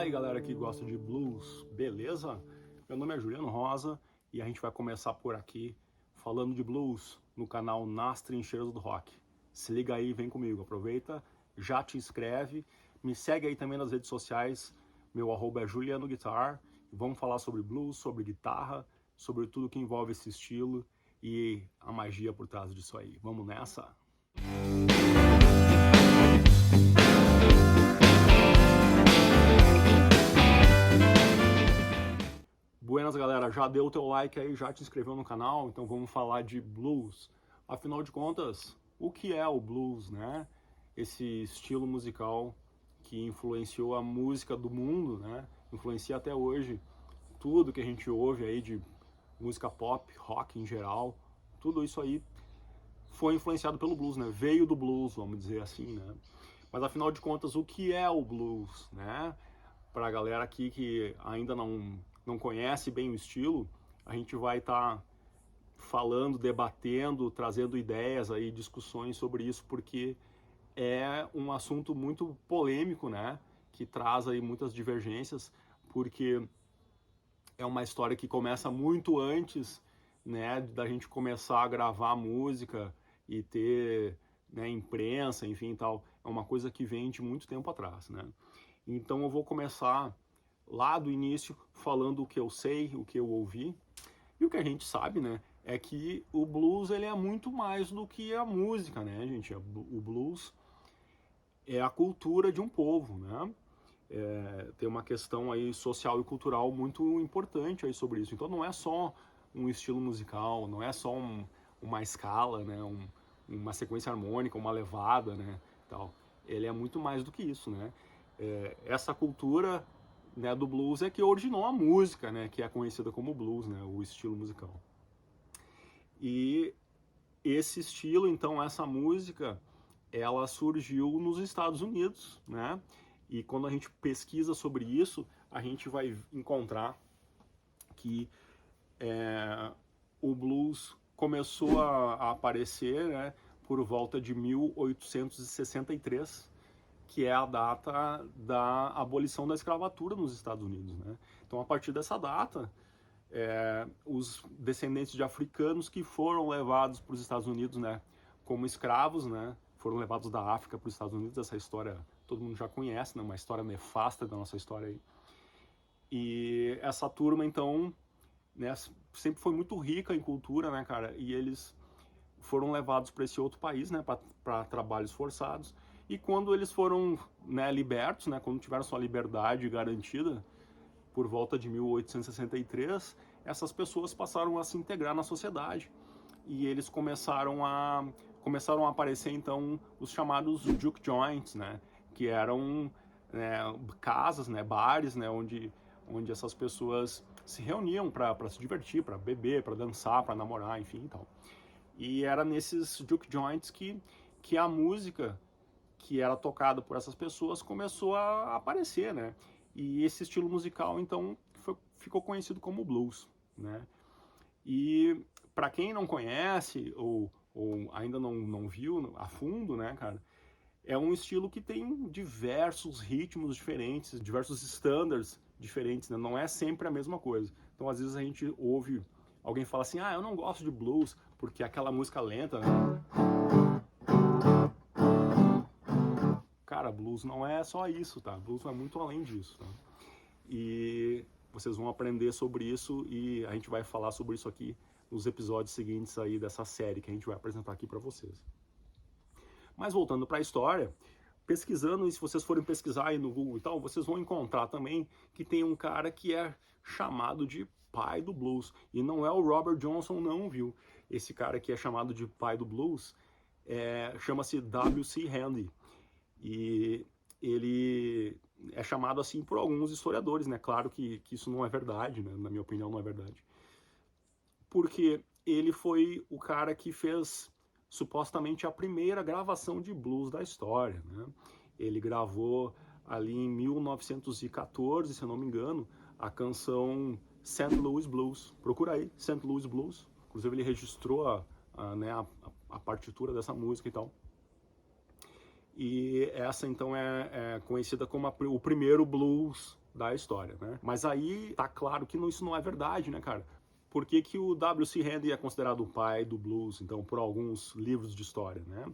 Fala aí galera que gosta de blues, beleza? Meu nome é Juliano Rosa e a gente vai começar por aqui falando de blues no canal Nas Trincheiras do Rock. Se liga aí, vem comigo, aproveita, já te inscreve, me segue aí também nas redes sociais, meu arroba é Juliano Guitar, vamos falar sobre blues, sobre guitarra, sobre tudo que envolve esse estilo e a magia por trás disso aí. Vamos nessa? Buenas galera, já deu o teu like aí, já te inscreveu no canal, então vamos falar de blues. Afinal de contas, o que é o blues, né? Esse estilo musical que influenciou a música do mundo, né? Influencia até hoje tudo que a gente ouve aí de música pop, rock em geral, tudo isso aí foi influenciado pelo blues, né? Veio do blues, vamos dizer assim, né? Mas afinal de contas, o que é o blues, né? Para a galera aqui que ainda não conhece bem o estilo, a gente vai estar falando, debatendo, trazendo ideias aí, discussões sobre isso, porque é um assunto muito polêmico, né? Que traz aí muitas divergências, porque é uma história que começa muito antes, né, da gente começar a gravar música e ter, né, imprensa, enfim, tal. É uma coisa que vem de muito tempo atrás, né? Então eu vou começar lá do início falando o que eu sei, o que eu ouvi. E o que a gente sabe, né, é que o blues ele é muito mais do que a música, né, gente? O blues é a cultura de um povo, né? Tem uma questão aí social e cultural muito importante aí sobre isso. Então não é só um estilo musical, não é só uma escala, né, uma sequência harmônica, uma levada, né, tal. Ele é muito mais do que isso, né? Essa cultura, né, do blues é que originou a música, né, que é conhecida como blues, né, o estilo musical. E esse estilo, então, essa música, ela surgiu nos Estados Unidos, né? E quando a gente pesquisa sobre isso, a gente vai encontrar que o blues começou a aparecer, né, por volta de 1863, que é a data da abolição da escravatura nos Estados Unidos, né? Então, a partir dessa data, os descendentes de africanos que foram levados para os Estados Unidos, né, como escravos, né, foram levados da África para os Estados Unidos. Essa história todo mundo já conhece, né, uma história nefasta da nossa história aí. E essa turma, então, né, sempre foi muito rica em cultura, né, cara, e eles foram levados para esse outro país, né, para trabalhos forçados. E quando eles foram, né, libertos, né, quando tiveram sua liberdade garantida, por volta de 1863, essas pessoas passaram a se integrar na sociedade e eles começaram a aparecer então os chamados juke joints, né, que eram, né, casas, né, bares, né, onde essas pessoas se reuniam para se divertir, para beber, para dançar, para namorar, enfim, e tal. E era nesses juke joints que a música que era tocada por essas pessoas começou a aparecer, né? E esse estilo musical, então, ficou conhecido como blues, né? E para quem não conhece ou ainda não viu a fundo, né, cara, é um estilo que tem diversos ritmos diferentes, diversos standards diferentes, né? Não é sempre a mesma coisa. Então, às vezes a gente ouve alguém falar assim, ah, eu não gosto de blues porque aquela música lenta, né? Cara, blues não é só isso, tá? Blues vai muito além disso, tá? E vocês vão aprender sobre isso e a gente vai falar sobre isso aqui nos episódios seguintes aí dessa série que a gente vai apresentar aqui para vocês. Mas voltando para a história, pesquisando, e se vocês forem pesquisar aí no Google e tal, vocês vão encontrar também que tem um cara que é chamado de pai do blues. E não é o Robert Johnson não, viu? Esse cara que é chamado de pai do blues chama-se W.C. Handy. E ele é chamado assim por alguns historiadores, né? Claro que isso não é verdade, né? Na minha opinião não é verdade. Porque ele foi o cara que fez supostamente a primeira gravação de blues da história, né? Ele gravou ali em 1914, se eu não me engano, a canção St. Louis Blues. Procura aí, St. Louis Blues. Inclusive ele registrou a partitura dessa música e tal. E essa então é conhecida como o primeiro blues da história, né? Mas aí tá claro que isso não é verdade, né, cara? Por que que o W.C. Handy é considerado o pai do blues, então, por alguns livros de história, né?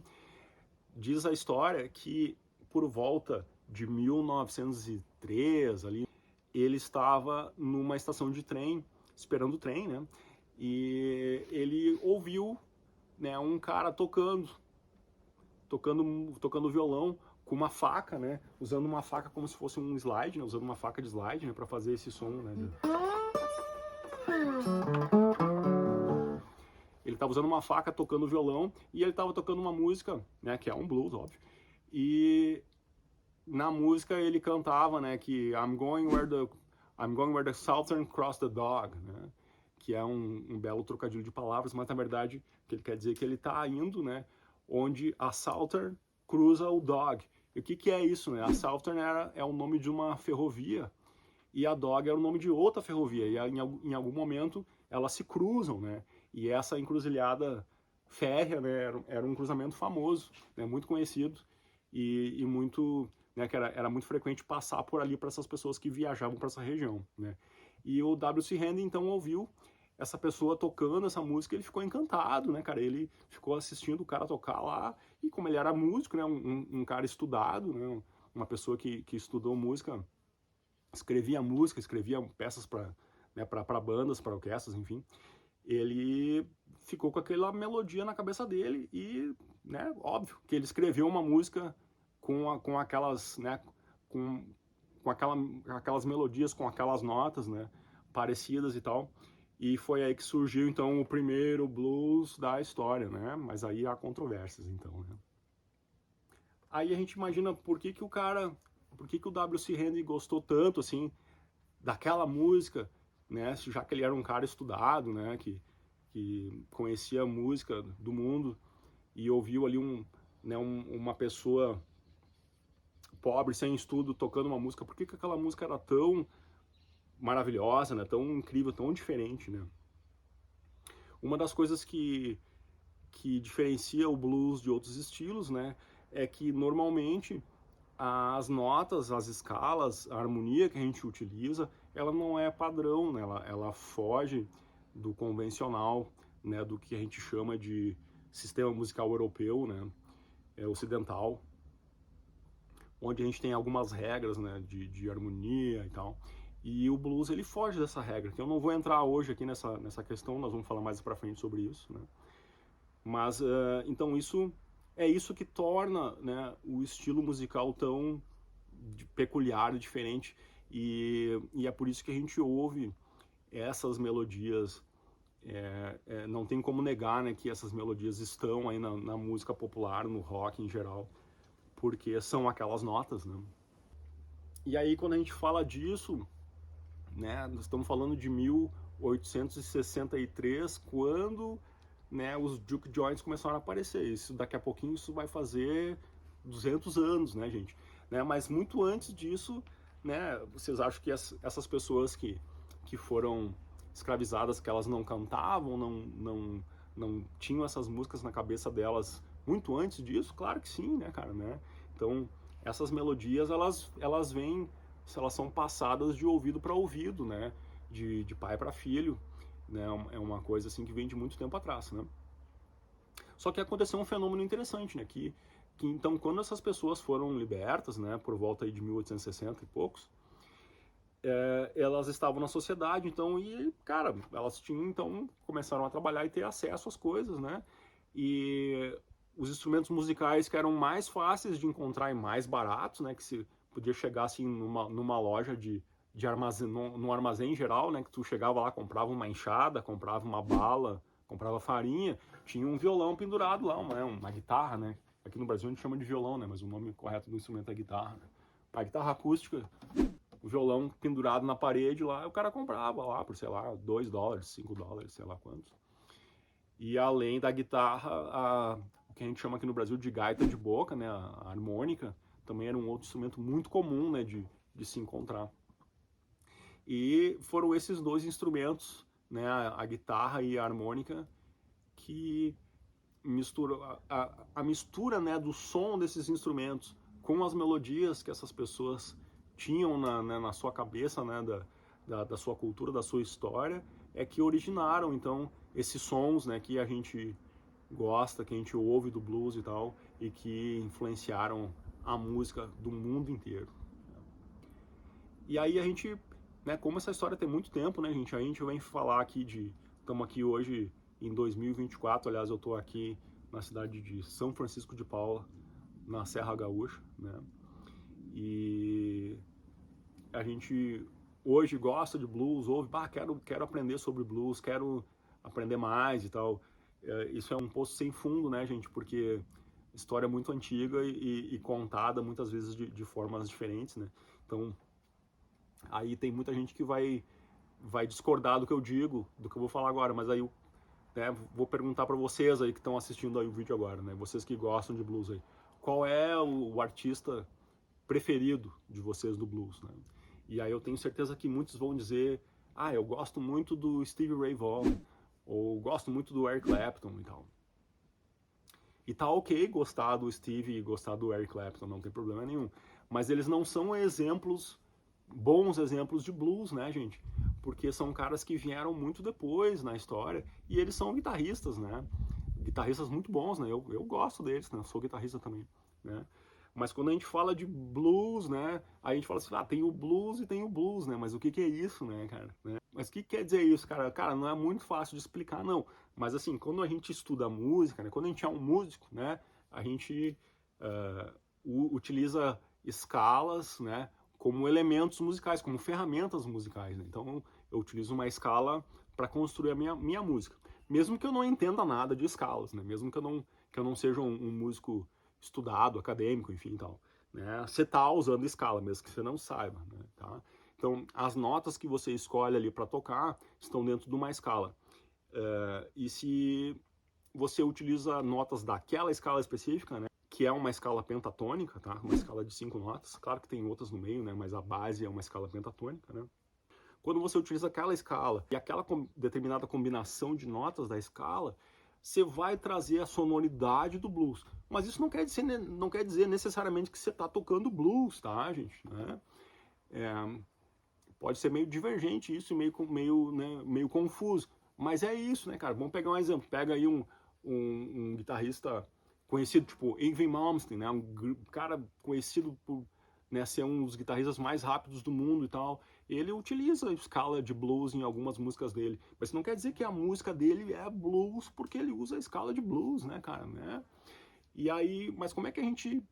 Diz a história que por volta de 1903, ali, ele estava numa estação de trem, esperando o trem, né? E ele ouviu, né, um cara tocando violão com uma faca, né? Usando uma faca como se fosse um slide, né? Usando uma faca de slide, né? Para fazer esse som, né? Ele estava usando uma faca tocando violão e ele estava tocando uma música, né? Que é um blues, óbvio. E na música ele cantava, né? Que I'm going where the Southern cross the dog, né? Que é um belo trocadilho de palavras, mas na verdade o que ele quer dizer é que ele está indo, né? Onde a Southern cruza o Dog. E o que é isso, né? A Southern é o nome de uma ferrovia e a Dog era o nome de outra ferrovia. E em algum momento elas se cruzam, né? E essa encruzilhada férrea, né? Era um cruzamento famoso, né? Muito conhecido e muito, né? Que era muito frequente passar por ali para essas pessoas que viajavam para essa região, né? E o W.C. Handy então ouviu essa pessoa tocando essa música, ele ficou encantado, né, cara? Ele ficou assistindo o cara tocar lá, e como ele era músico, né, um cara estudado, né, uma pessoa que estudou música, escrevia peças para, né, para bandas, para orquestras, enfim, ele ficou com aquela melodia na cabeça dele e, né, óbvio, que ele escreveu uma música com aquelas, né, com aquelas melodias, com aquelas notas, né, parecidas e tal. E foi aí que surgiu, então, o primeiro blues da história, né? Mas aí há controvérsias, então, né? Aí a gente imagina por que que o W.C. Handy gostou tanto, assim, daquela música, né? Já que ele era um cara estudado, né? Que conhecia a música do mundo e ouviu ali uma pessoa pobre, sem estudo, tocando uma música. Por que que aquela música era tão maravilhosa, né? Tão incrível, tão diferente, né? Uma das coisas que diferencia o blues de outros estilos, né, é que normalmente as notas, as escalas, a harmonia que a gente utiliza, ela não é padrão, né? Ela foge do convencional, né, do que a gente chama de sistema musical europeu, né, ocidental, onde a gente tem algumas regras, né, de harmonia e tal. E o blues, ele foge dessa regra, que eu não vou entrar hoje aqui nessa questão, nós vamos falar mais pra frente sobre isso, né. Mas, então, isso que torna, né, o estilo musical tão peculiar e diferente, e é por isso que a gente ouve essas melodias, não tem como negar, né, que essas melodias estão aí na música popular, no rock em geral, porque são aquelas notas, né. E aí, quando a gente fala disso, né, nós estamos falando de 1863, quando, né, os juke joints começaram a aparecer. Isso, daqui a pouquinho isso vai fazer 200 anos, né, gente? Né, mas muito antes disso, né, vocês acham que essas pessoas que foram escravizadas, que elas não cantavam, não tinham essas músicas na cabeça delas muito antes disso? Claro que sim, né, cara, né? Então, essas melodias, elas vêm, elas são passadas de ouvido para ouvido, né, de pai para filho, né, é uma coisa assim que vem de muito tempo atrás, né. Só que aconteceu um fenômeno interessante, né, que então quando essas pessoas foram libertas, né, por volta aí de 1860 e poucos, elas estavam na sociedade, então, e, cara, elas tinham, então, começaram a trabalhar e ter acesso às coisas, né, e os instrumentos musicais que eram mais fáceis de encontrar e mais baratos, né, que se podia chegar, assim, numa loja de armazém, num armazém geral, né, que tu chegava lá, comprava uma enxada, comprava uma bala, comprava farinha, tinha um violão pendurado lá, uma guitarra, né, aqui no Brasil a gente chama de violão, né, mas o nome correto do instrumento é guitarra, né? A guitarra acústica, o violão pendurado na parede lá, o cara comprava lá por, sei lá, $2, $5, sei lá quantos. E além da guitarra, o que a gente chama aqui no Brasil de gaita de boca, né, a harmônica, também era um outro instrumento muito comum, né, de se encontrar. E foram esses dois instrumentos, né, a guitarra e a harmônica, que a mistura, né, do som desses instrumentos com as melodias que essas pessoas tinham na sua cabeça, né, da sua cultura, da sua história, é que originaram, então, esses sons, né, que a gente gosta, que a gente ouve do blues e tal, e que influenciaram a música do mundo inteiro. E aí a gente, né, como essa história tem muito tempo, né, a gente vem falar aqui estamos aqui hoje em 2024, aliás, eu estou aqui na cidade de São Francisco de Paula, na Serra Gaúcha, né, e a gente hoje gosta de blues, ouve, quero aprender sobre blues, quero aprender mais e tal. Isso é um poço sem fundo, né, gente, porque história é muito antiga e contada muitas vezes de formas diferentes, né, então aí tem muita gente que vai discordar do que eu digo, do que eu vou falar agora, mas aí né, vou perguntar para vocês aí que estão assistindo aí o vídeo agora, né, vocês que gostam de blues aí, qual é o artista preferido de vocês do blues, né? E aí eu tenho certeza que muitos vão dizer, eu gosto muito do Stevie Ray Vaughan, ou gosto muito do Eric Clapton e tal. E tá ok gostar do Stevie e gostar do Eric Clapton, não tem problema nenhum. Mas eles não são bons exemplos de blues, né, gente? Porque são caras que vieram muito depois na história e eles são guitarristas, né? Guitarristas muito bons, né? Eu gosto deles, né? Eu sou guitarrista também, né? Mas quando a gente fala de blues, né? Aí a gente fala assim, tem o blues e tem o blues, né? Mas o que é isso, né, cara? Né? Mas o que quer dizer isso, cara? Cara, não é muito fácil de explicar, não. Mas assim, quando a gente estuda música, né? Quando a gente é um músico, né? A gente utiliza escalas, né? Como elementos musicais, como ferramentas musicais, né? Então, eu utilizo uma escala para construir a minha música. Mesmo que eu não entenda nada de escalas, né? Mesmo que eu não seja um músico estudado, acadêmico, enfim, tal, né? Você tá usando escala, mesmo que você não saiba, né? Tá? Então, as notas que você escolhe ali para tocar estão dentro de uma escala. E se você utiliza notas daquela escala específica, né? Que é uma escala pentatônica, tá? Uma escala de 5 notas. Claro que tem outras no meio, né? Mas a base é uma escala pentatônica, né? Quando você utiliza aquela escala e aquela determinada combinação de notas da escala, você vai trazer a sonoridade do blues. Mas isso não quer dizer necessariamente que você está tocando blues, tá, gente? Né? Pode ser meio divergente isso, meio confuso. Mas é isso, né, cara? Vamos pegar um exemplo. Pega aí um guitarrista conhecido, tipo Yngwie Malmsteen, né? Um cara conhecido por ser um dos guitarristas mais rápidos do mundo e tal. Ele utiliza a escala de blues em algumas músicas dele. Mas não quer dizer que a música dele é blues porque ele usa a escala de blues, né, cara? Né? E aí, mas como é que a gente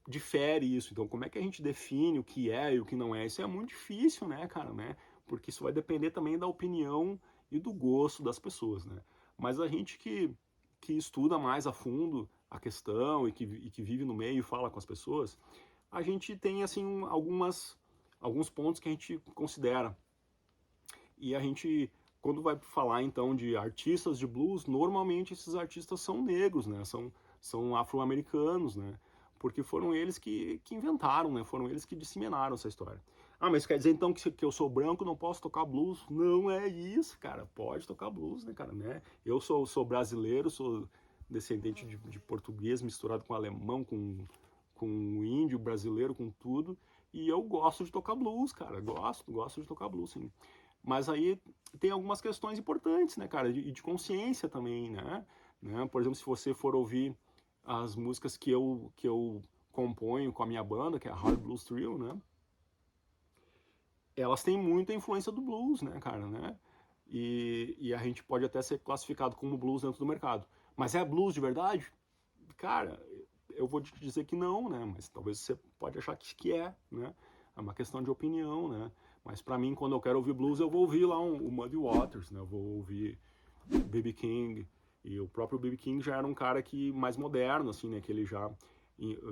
difere isso? Então, como é que a gente define o que é e o que não é? Isso é muito difícil, né, cara? Né? Porque isso vai depender também da opinião e do gosto das pessoas, né? Mas a gente que estuda mais a fundo a questão e que vive no meio e fala com as pessoas, a gente tem, assim, alguns pontos que a gente considera. E a gente, quando vai falar, então, de artistas de blues, normalmente esses artistas são negros, né? São afro-americanos, né? Porque foram eles que inventaram, né? Foram eles que disseminaram essa história. Mas quer dizer, então, que eu sou branco, não posso tocar blues? Não é isso, cara. Pode tocar blues, né, cara? Né? Eu sou brasileiro, sou descendente de português misturado com alemão, com índio, brasileiro, com tudo. E eu gosto de tocar blues, cara. Gosto de tocar blues, sim. Mas aí tem algumas questões importantes, né, cara? E de consciência também, né? Por exemplo, se você for ouvir as músicas que eu componho com a minha banda, que é a Hard Blues Trio, né? Elas têm muita influência do blues, né, cara, né? E a gente pode até ser classificado como blues dentro do mercado. Mas é blues de verdade? Cara, eu vou te dizer que não, né? Mas talvez você pode achar que é, né? É uma questão de opinião, né? Mas pra mim, quando eu quero ouvir blues, eu vou ouvir lá o Muddy Waters, né? Eu vou ouvir B.B. King. E o próprio B.B. King já era um cara mais moderno, assim, né? Que ele já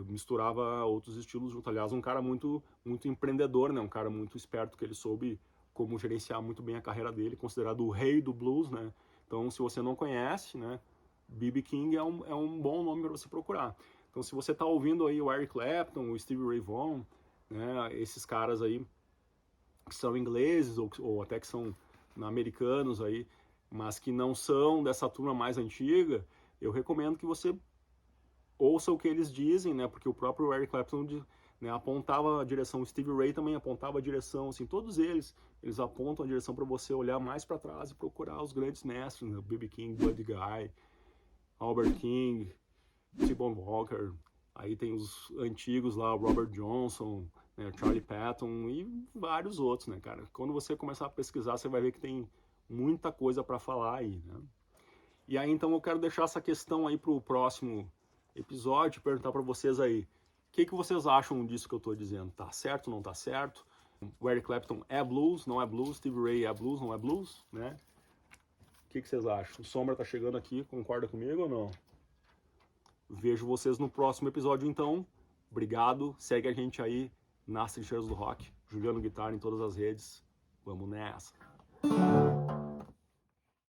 misturava outros estilos junto. Aliás, um cara muito empreendedor, né? Um cara muito esperto, que ele soube como gerenciar muito bem a carreira dele, considerado o rei do blues, né? Então, se você não conhece, né? B.B. King é um bom nome para você procurar. Então, se você está ouvindo aí o Eric Clapton, o Stevie Ray Vaughan, né? Esses caras aí que são ingleses ou até que são americanos aí, mas que não são dessa turma mais antiga, eu recomendo que você ouça o que eles dizem, né? Porque o próprio Eric Clapton né, apontava a direção. O Stevie Ray também apontava a direção, assim, todos eles apontam a direção para você olhar mais para trás e procurar os grandes mestres, né, B.B. King, Buddy Guy, Albert King, T-Bone Walker, aí tem os antigos lá, Robert Johnson, né, Charlie Patton e vários outros, né, cara. Quando você começar a pesquisar, você vai ver que tem muita coisa para falar aí, né. E aí, então, eu quero deixar essa questão aí pro próximo episódio, perguntar para vocês aí, o que vocês acham disso que eu tô dizendo? Tá certo, não tá certo? O Eric Clapton é blues, não é blues? Stevie Ray é blues, não é blues, né? O que vocês acham? O Sombra tá chegando aqui, concorda comigo ou não? Vejo vocês no próximo episódio, então. Obrigado, segue a gente aí nas Trincheiras do Rock, Juliano Guitarra em todas as redes. Vamos nessa!